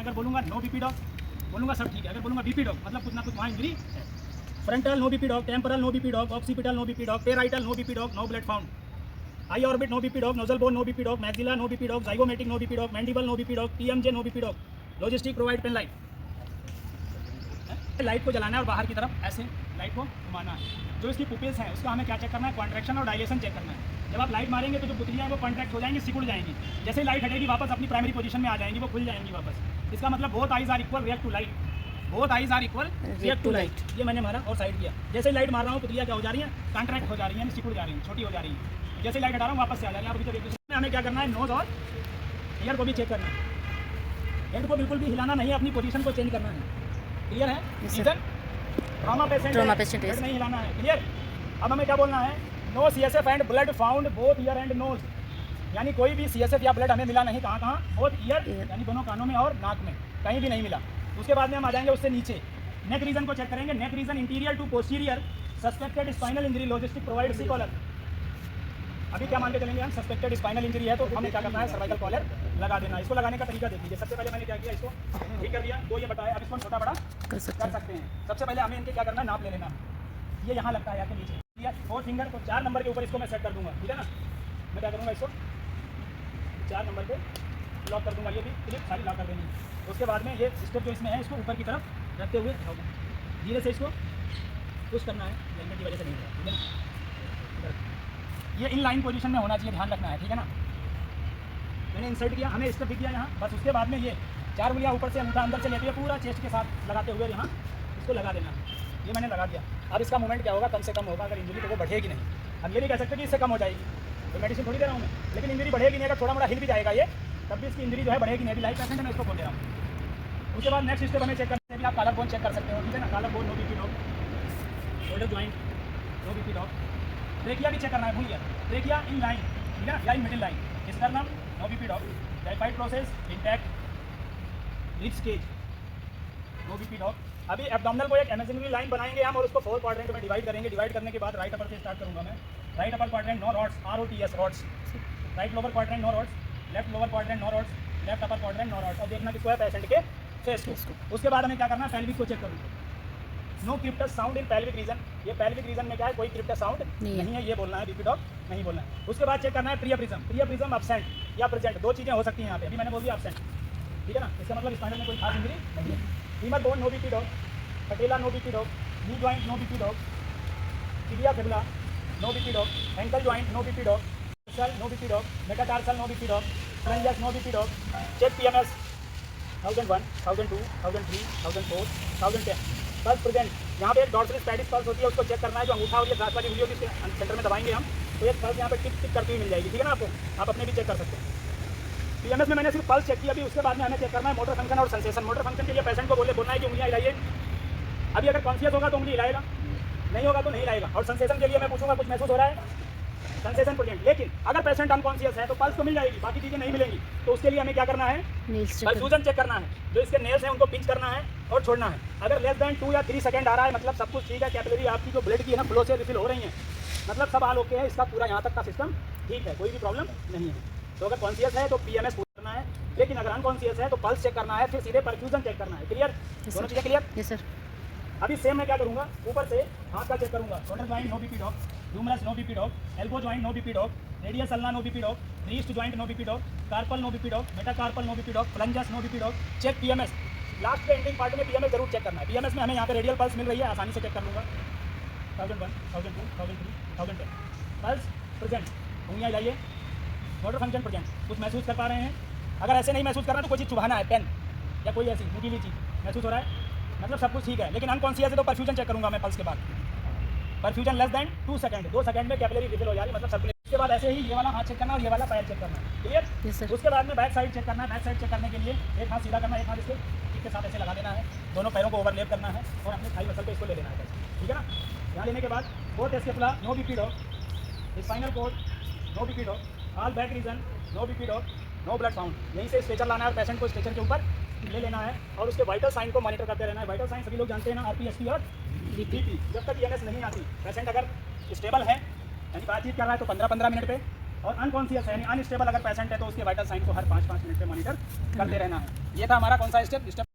अगर बोलूँगा no BP dog, बोलूँगा सब ठीक है। अगर बोलूँगा बीपी डॉग मतलब कुछ ना कुछ वहाँ इंजरी है। Frontal no BP dog, temporal no BP dog, occipital no BP dog, parietal no BP dog, no blood found, eye orbit no BP dog, nasal bone no BP dog, maxilla no BP dog, zygomatic no BP dog, mandible no BP dog, TMJ no BP dog, logistic provide pen light. Light को जलाना है और बाहर की तरफ ऐसे light को घुमाना है। जो इसकी पुपिल्स हैं उसका हमें क्या चेक करना है, कॉन्ट्रैक्शन और डायलेशन चेक करना है। जब आप लाइट मारेंगे तो जो पुतलियाँ हैं वो कॉन्ट्रैक्ट हो जाएंगी, सिकुड़ जाएंगी। जैसे ही लाइट हटेगी वापस अपनी प्राइमरी पोजीशन में आ जाएंगी, वो खुल जाएंगी वापस। इसका मतलब both eyes are equal react to light, both eyes are equal react to light. ये मैंने मारा और साइड किया। जैसे ही लाइट मार रहा हूँ पुतलियाँ क्या हो जा रही हैं, कॉन्ट्रैक्ट हो जा रही हैं, सिकुड़ जा रही हैं, छोटी हो जा रही है। जैसे लाइट हटा रहा हूँ वापस से आ जा रही है। आप जब हमें क्या करना है, नोज और ईयर को भी चेक करना है। हेड को बिल्कुल भी हिलाना नहीं है, अपनी पोजीशन को चेंज करना है। क्लियर है? रीजन ट्रॉमा पेशेंट हेड नहीं हिलाना है। क्लियर? अब हमें क्या बोलना है, no CSF and blood found both ear and nose, यानी कोई भी सीएसएफ या ब्लड हमें मिला नहीं। कहाँ कहाँ? बोथ ईयर यानी दोनों कानों में और नाक में, कहीं भी नहीं मिला। उसके बाद में हम आ जाएंगे उससे नीचे, नेक रीजन को चेक करेंगे। Neck region interior to posterior, suspected spinal injury, logistic provide C collar. अभी क्या मान के चलेंगे हम, सस्पेक्टेड स्पाइनल इंजरी है तो हमें क्या करना है, सर्वाइकल कॉलर लगा देना। इसको लगाने का तरीका देख लीजिए। सबसे पहले मैंने क्या किया, इसको ठीक कर दिया, तो ये बताया। अब इसको छोटा बड़ा कर सकते हैं। सबसे पहले हमें इनके क्या करना है, नाप ले लेना। ये यहाँ लगता है या के नीचे, ठीक है। 4 फिंगर को 4 नंबर के ऊपर इसको मैं सेट कर दूंगा, ठीक है ना। मैं क्या करूँगा, इसको 4 नंबर पे लॉक कर दूंगा। ये भी क्लिप सारी लॉक कर देनी है। उसके बाद में ये स्टेप जो इसमें है, इसको ऊपर की तरफ रखते हुए धीरे से इसको पुश करना है, हेलमेट की वजह से नहीं हो रहा, ठीक है ना। ये इन लाइन पोजीशन में होना चाहिए, ध्यान रखना है, ठीक है ना। मैंने इंसर्ट किया, हमें स्टेप भी किया यहाँ बस। उसके बाद में ये 4 उंगलियाँ ऊपर से अंगूठा अंदर से लेते हुए पूरा चेस्ट के साथ लगाते हुए यहाँ इसको लगा देना। ये मैंने लगा दिया। अब इसका मूवमेंट क्या होगा, कम से कम होगा। अगर इंजरी तो वो बढ़ेगी नहीं। हम ये नहीं कह सकते कि इससे कम हो जाएगी, तो मेडिसिन थोड़ी दे रहा हूँ मैं, लेकिन इंजरी बढ़ेगी नहीं। अगर थोड़ा मोड़ा हिल भी जाएगा ये, तब भी इसकी इंजरी जो है बढ़ेगी नहीं। अभी लाइफ पेशेंट मैं इसको बोल दे रहा हूँ। उसके बाद नेक्स्ट स्टेप हमें चेक करते हैं भी, आप कॉलर बोन चेक कर सकते हो, ठीक है ना। Collar bone no BP dog, shoulder joint no BP dog, trachea भी चेक करना है, भूलिए ट्रेकिया इन लाइन, ठीक है, या in middle line, sternum no BP dog, typhoid process intact, rib cage no BP dog. अभी एब्डोमिनल को एक इमेजिनरी लाइन बनाएंगे हम और उसको 4 क्वाड्रेंट में डिवाइड करेंगे। डिवाइड करने के बाद राइट अपर से स्टार्ट करूंगा मैं। Right upper quadrant no rods, ROTS rods, right lower quadrant no rods, left lower quadrant no rods, left upper quadrant no rods. और देखना किसको है, पेशेंट के फेस को। उसके बाद हमें क्या करना है, पेल्विक को चेक करूँगा। No crepitus sound in pelvic region. ये पेल्विक रीजन में क्या है, कोई क्रिप्टस साउंड नहीं है, ये बोलना है, बीपी डॉग नहीं बोलना है। उसके बाद चेक करना है प्रियप्रिज्म। प्रियप्रिज्म अब्सेंट या प्रेजेंट, 2 चीज़ें हो सकती हैं यहाँ पे। अभी मैंने बोल दिया अब्सेंट, ठीक है ना। इसका मतलब स्पाइनल में कोई खास इंजरी नहीं है। Femur bone no BP dog, patella no BP dog, knee joint no BP dog, tibia fibula no BP dog, ankle joint no BP dog, tarsal no BP dog, metatarsal no BP dog, phalanges no BP dog. Check PMS 1001, 1002, 1003, 1004, 1010। Pulse present, यहाँ पे एक डॉर्सलिस पैडिस pulse होती है, उसको check करना है। जो अंगूठा और ये ग्रास वाली उंगली होती है, सेंटर में दबाएंगे हम तो एक पल्स यहाँ पे टिक टिक करती हुई मिल जाएगी, ठीक है ना। आपको आप अपने भी चेक कर सकते हैं। PMS में मैंने सिर्फ पल्स चेक किया। अभी उसके बाद में हमें चेक करना है मोटर फंक्शन और सेंसेशन। मोटर फंक्शन के लिए पेशेंट को बोलना है कि उंगलियाँ हिलाइए। अभी अगर कॉन्शियस होगा तो उंगली हिलाएगा, नहीं होगा तो नहीं हिलाएगा। और सेंसेशन के लिए मैं पूछूंगा कुछ महसूस हो रहा है, सेंसेशन प्रेजेंट। लेकिन अगर पेशेंट अनकॉन्शियस है तो पल्स तो मिल जाएगी, बाकी चीज़ें नहीं मिलेंगी। तो उसके लिए हमें क्या करना है, परफ्यूजन चेक करना है। जो इसके नेल्स हैं उनको पिंच करना है और छोड़ना है। अगर लेस देन 2 या 3 सेकंड आ रहा है, मतलब सब कुछ ठीक है। कैपिलरी आपकी जो ब्लड की है ना, फ्लो से रिफिल हो रही है, मतलब सब हाल ओके है। इसका पूरा यहाँ तक का सिस्टम ठीक है, कोई भी प्रॉब्लम नहीं है। तो अगर कॉन्शियस है तो PMS करना है, लेकिन अगर अनकॉन्शियस है तो पल्स चेक करना है, फिर सीधे परफ्यूजन चेक करना है। क्लियर? दोनों चीज़ें क्लियर? Yes sir. अभी सेम मैं क्या करूँगा, ऊपर से हाथ का चेक करूँगा। Shoulder joint no BP dog, humerus no BP dog, elbow joint no BP dog, radius ulna no BP dog, wrist joint no BP dog, carpal no BP dog, metacarpal no BP dog, phalanges no BP dog. Check PMS। Last के ending part में PMS जरूर check करना है। PMS में हमें यहाँ पे radial pulse मिल रही है, आसानी से चेक कर लूँगा। 1001, 1002, 1003, 1010। पल्स प्रेजेंट, उंगलियाँ हिलाइए। मोटर फंक्शन प्रेजेंट, कुछ महसूस कर पा रहे हैं? अगर ऐसे नहीं महसूस कर रहा तो कोई चीज़ चुभाना है, पेन या कोई ऐसी नुकीली चीज़ महसूस हो रहा है, मतलब सब कुछ ठीक है। लेकिन अनकॉन्शियस है तो परफ्यूजन चेक करूँगा मैं पल्स के बाद। Perfusion less than 2 second, 2 second में कैपिलरी रिफिल हो जा रही, मतलब सर्कुलेशन। उसके बाद ऐसे ही ये वाला हाथ चेक करना और ये वाला पैर चेक करना। क्लियर? Yes sir. उसके बाद में बैक साइड चेक करना है। बैक साइड चेक करने के लिए एक हाथ सीधा करना है, एक हाथ इसके ठीक के साथ ऐसे लगा देना है। दोनों पैरों को ओवरलेप करना है और अपने थाई मसल पे इसको ले लेना है, ठीक है ना। यहाँ लेने के बाद both scapula no BP dog, spinal cord no BP dog, all back region no BP dog, no blood found. यहीं से स्ट्रेचर लाना है और पेशेंट को स्ट्रेचर के ऊपर ले लेना है और उसके वाइटल साइन को मॉनिटर करते रहना है। वाइटल साइन सभी लोग जानते हैं ना, RP, और BP। जब तक EMS नहीं आती, पेशेंट अगर स्टेबल है यानी बातचीत कर रहा है तो 15-15 मिनट पे, और अनकॉन्शियस है यानी अनस्टेबल अगर पेशेंट है तो उसके वाइटल साइन को हर 5-5 मिनट पे मॉनिटर करते रहना है। ये था हमारा कौन सा स्टेप